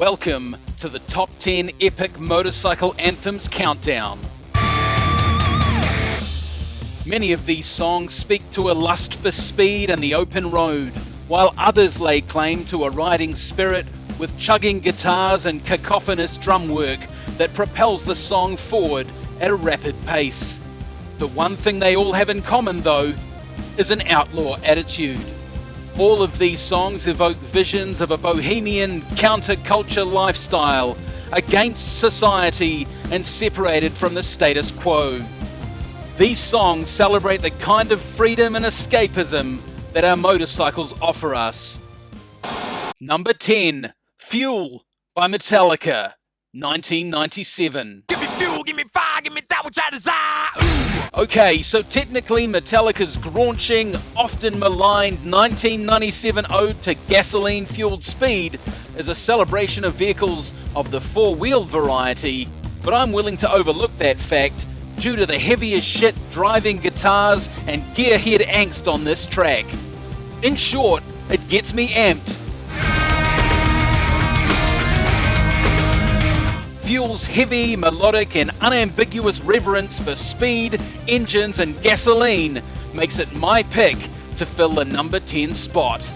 Welcome to the Top 10 Epic Motorcycle Anthems Countdown. Many of these songs speak to a lust for speed and the open road, while others lay claim to a riding spirit with chugging guitars and cacophonous drum work that propels the song forward at a rapid pace. The one thing they all have in common, though, is an outlaw attitude. All of these songs evoke visions of a bohemian counterculture lifestyle against society and separated from the status quo. These songs celebrate the kind of freedom and escapism that our motorcycles offer us. Number 10, Fuel by Metallica, 1997. Give me fuel, give me fire, give me that which I desire. Okay, so technically Metallica's graunching, often maligned 1997 ode to gasoline-fueled speed is a celebration of vehicles of the four-wheeled variety, but I'm willing to overlook that fact due to the heavy as shit driving guitars and gearhead angst on this track. In short, it gets me amped. Fuel's heavy, melodic and unambiguous reverence for speed, engines and gasoline makes it my pick to fill the number 10 spot.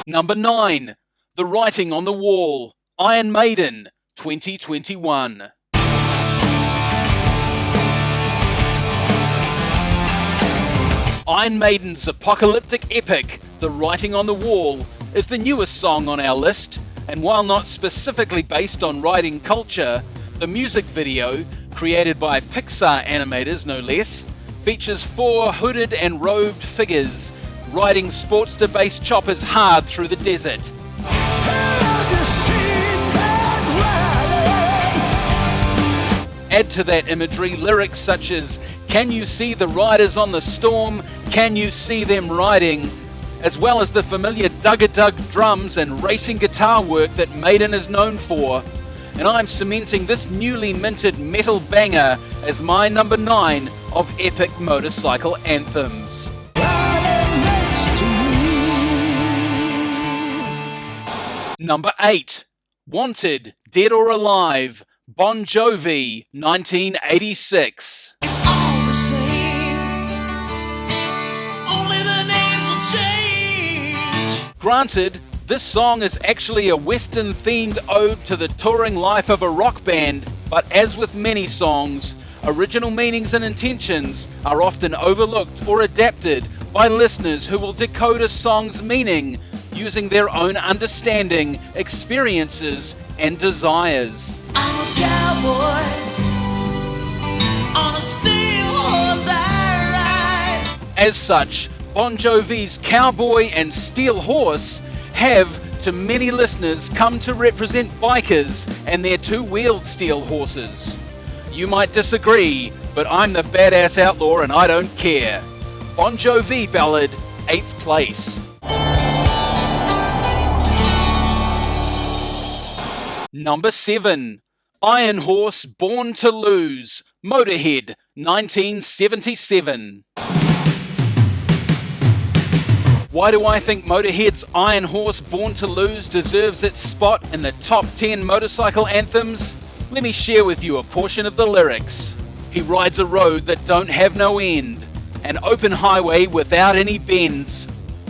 Number 9, The Writing on the Wall, Iron Maiden, 2021. Iron Maiden's apocalyptic epic, The Writing on the Wall, is the newest song on our list. And while not specifically based on riding culture, the music video, created by Pixar animators no less, features 4 hooded and robed figures riding Sportster-based choppers hard through the desert. Add to that imagery lyrics such as, "Can you see the riders on the storm? Can you see them riding?" as well as the familiar dug-a-dug drums and racing guitar work that Maiden is known for. And I'm cementing this newly minted metal banger as my number 9 of Epic Motorcycle Anthems. Number 8, Wanted, Dead or Alive, Bon Jovi, 1986. It's all the same. Only the names will change. Granted, this song is actually a Western-themed ode to the touring life of a rock band, but as with many songs, original meanings and intentions are often overlooked or adapted by listeners who will decode a song's meaning using their own understanding, experiences, and desires. I'm a cowboy on a steel horse I ride. As such, Bon Jovi's Cowboy and Steel Horse have, to many listeners, come to represent bikers and their two-wheeled steel horses. You might disagree, but I'm the badass outlaw and I don't care. Bon Jovi ballad, 8th place. Number 7, Iron Horse Born to Lose, Motorhead, 1977. Why do I think Motorhead's Iron Horse Born to Lose deserves its spot in the top 10 motorcycle anthems? Let me share with you a portion of the lyrics. He rides a road that don't have no end, an open highway without any bends.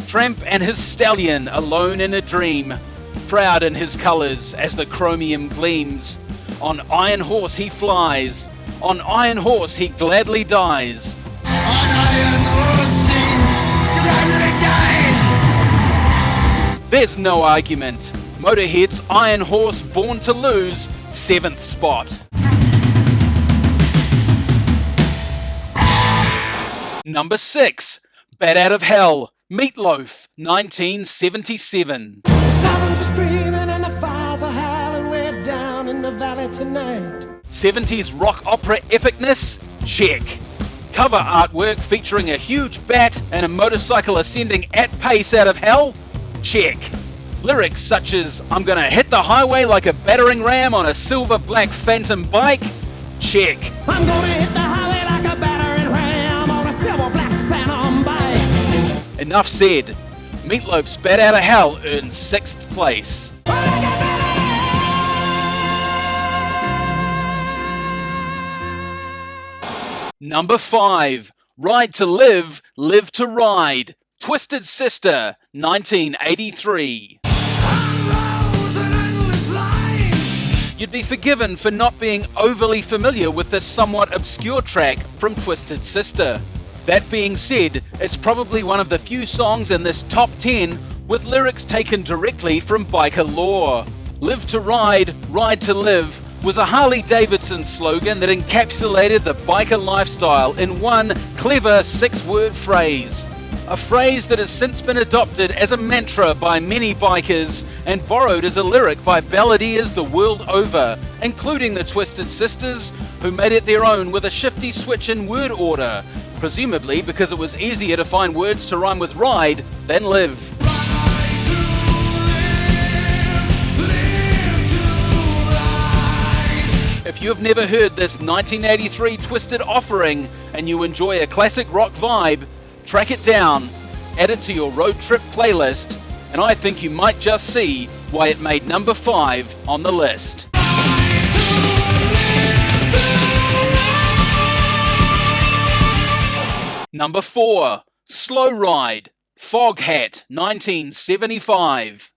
Tramp and his stallion alone in a dream, proud in his colours as the chromium gleams. On Iron Horse he flies, on Iron Horse he gladly dies. On Iron Horse he gladly dies. There's no argument. Motorhead's Iron Horse Born to Lose, 7th spot. Number 6, Bat Out of Hell, Meatloaf, 1977. Sirens are screaming and the fires are howling. We're down in the valley tonight. 70s rock opera epicness? Check. Cover artwork featuring a huge bat and a motorcycle ascending at pace out of hell? Check. Lyrics such as, "I'm gonna hit the highway like a battering ram on a silver black phantom bike? Check. I'm gonna hit the highway like a battering ram on a silver black phantom bike. Enough said. Meatloaf's Bat Outta Hell earned 6th place. Number 5. Ride to Live, Live to Ride. Twisted Sister, 1983. You'd be forgiven for not being overly familiar with this somewhat obscure track from Twisted Sister. That being said, it's probably one of the few songs in this top 10 with lyrics taken directly from biker lore. Live to Ride, Ride to Live was a Harley-Davidson slogan that encapsulated the biker lifestyle in one clever 6-word phrase. A phrase that has since been adopted as a mantra by many bikers and borrowed as a lyric by balladeers the world over, including the Twisted Sisters, who made it their own with a shifty switch in word order, presumably because it was easier to find words to rhyme with ride than live. If you have never heard this 1983 Twisted offering and you enjoy a classic rock vibe, track it down, add it to your road trip playlist, and I think you might just see why it made number 5 on the list. Number 4. Slow Ride, Foghat, 1975.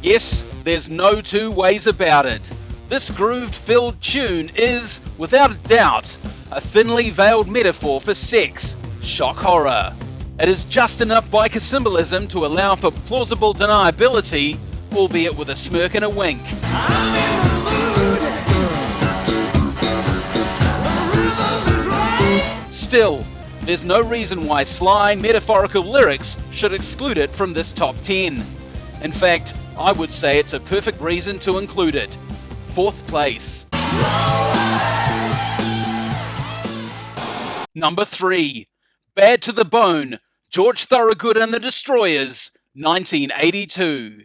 Yes, there's no two ways about it. This groove-filled tune is, without a doubt, a thinly veiled metaphor for sex, shock horror. It is just enough biker symbolism to allow for plausible deniability, albeit with a smirk and a wink. Still, there's no reason why sly, metaphorical lyrics should exclude it from this top 10. In fact, I would say it's a perfect reason to include it. 4th place. Number 3. Bad to the Bone, George Thorogood and the Destroyers, 1982.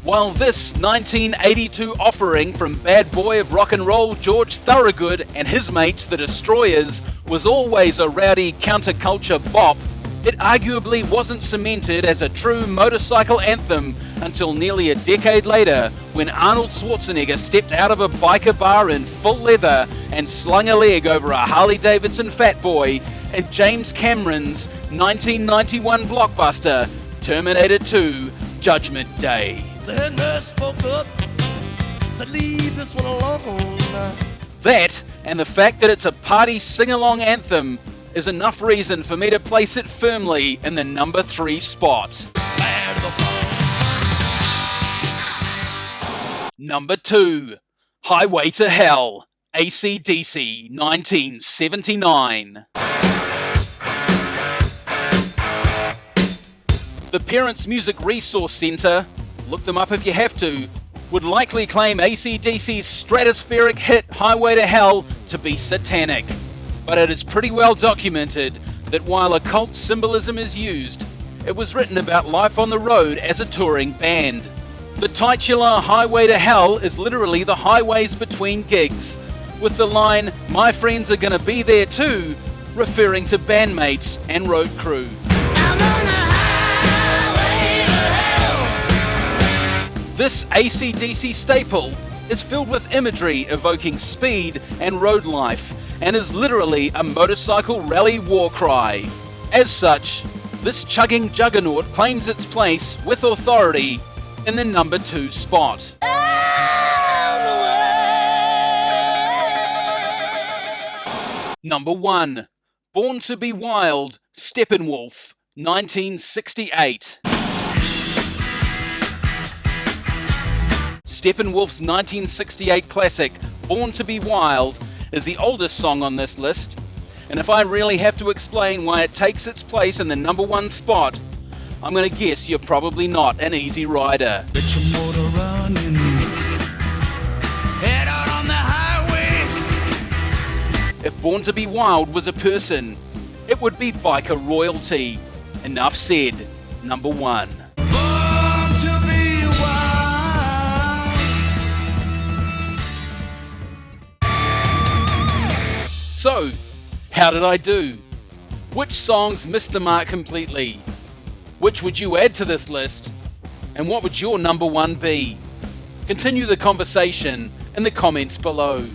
While this 1982 offering from bad boy of rock and roll George Thorogood and his mates the Destroyers was always a rowdy counterculture bop, it arguably wasn't cemented as a true motorcycle anthem until nearly a decade later when Arnold Schwarzenegger stepped out of a biker bar in full leather and slung a leg over a Harley-Davidson Fat Boy in James Cameron's 1991 blockbuster Terminator 2 Judgment Day. The nurse spoke up, said leave this one alone. That, and the fact that it's a party sing-along anthem, is enough reason for me to place it firmly in the number 3 spot. Number 2. Highway to Hell, AC/DC, 1979. The Parents Music Resource Centre, look them up if you have to, would likely claim AC/DC's stratospheric hit Highway to Hell to be satanic. But it is pretty well documented that while occult symbolism is used, it was written about life on the road as a touring band. The titular Highway to Hell is literally the highways between gigs, with the line, "My friends are gonna be there too," referring to bandmates and road crew. This AC/DC staple is filled with imagery evoking speed and road life, and is literally a motorcycle rally war cry. As such, this chugging juggernaut claims its place with authority in the number 2 spot. Number 1. Born to be Wild, Steppenwolf, 1968. Steppenwolf's 1968 classic, Born to be Wild, is the oldest song on this list, and if I really have to explain why it takes its place in the number 1 spot, I'm going to guess you're probably not an easy rider. Get your motor running. Head out on the highway. If Born to be Wild was a person, it would be biker royalty. Enough said. Number 1. Born to be wild. So, how did I do? Which songs missed the mark completely? Which would you add to this list? And what would your number one be? Continue the conversation in the comments below.